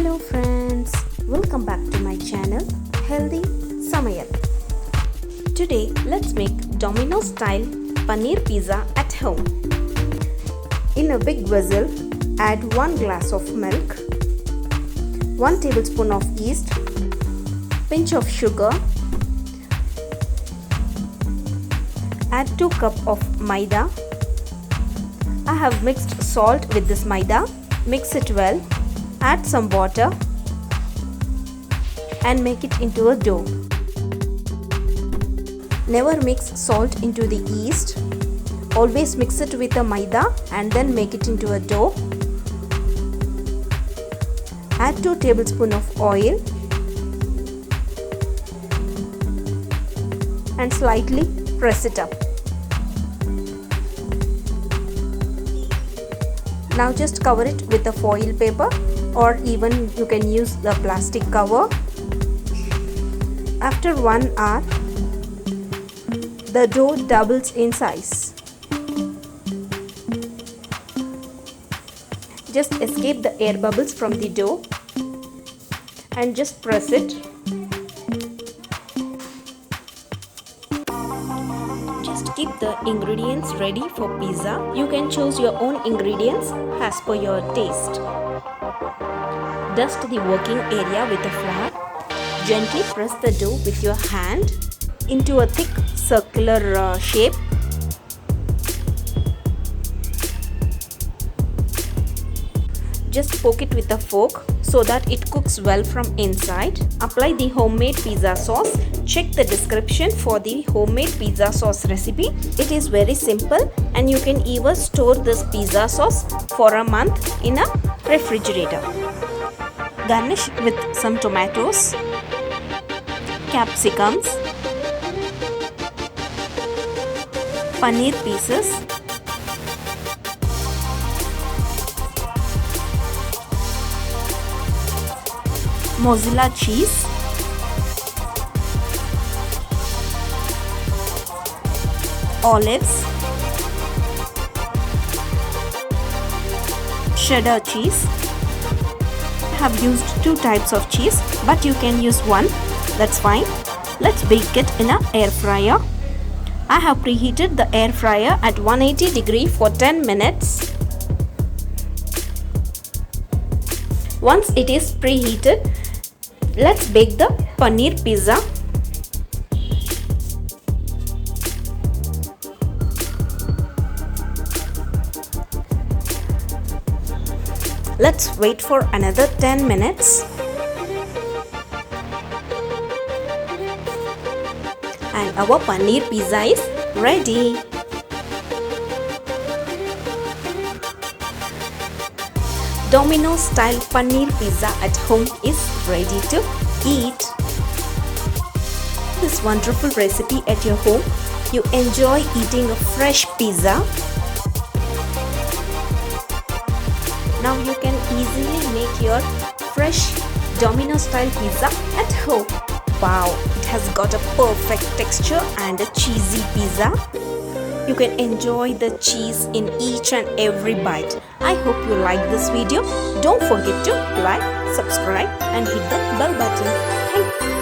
Hello friends, welcome back to my channel Healthy Samayal. Today let's make Domino's style paneer pizza at home. In a big vessel, add 1 glass of milk, 1 tablespoon of yeast, pinch of sugar, add 2 cups of maida. I have mixed salt with this maida. Mix it well. Add some water and make it into a dough. Never mix salt into the yeast. Always mix it with the maida and then make it into a dough. Add 2 tablespoons of oil and slightly press it up. Now just cover it with a foil paper, or even you can use the plastic cover. After 1 hour, the dough doubles in size. Just escape the air bubbles from the dough and just press it. Just keep the ingredients ready for pizza. You can choose your own ingredients as per your taste. Dust the working area with a flour. Gently press the dough with your hand into a thick circular shape. Just poke it with a fork so that it cooks well from inside. Apply the homemade pizza sauce. Check the description for the homemade pizza sauce recipe. It is very simple and you can even store this pizza sauce for a month in a refrigerator. Garnish with some tomatoes, capsicums, paneer pieces, mozzarella cheese, olives, cheddar cheese. I have used 2 types of cheese, but you can use 1, that's fine. Let's bake it in an air fryer. I have preheated the air fryer at 180 degrees for 10 minutes. Once it is preheated, let's bake the paneer pizza. Let's wait for another 10 minutes. And our paneer pizza is ready. Domino's style paneer pizza at home is ready to eat. This wonderful recipe at your home. You enjoy eating a fresh pizza. Now you can easily make your fresh Domino style pizza at home. Wow, it has got a perfect texture and a cheesy pizza. You can enjoy the cheese in each and every bite. I hope you like this video. Don't forget to like, subscribe and hit the bell button. Thank you.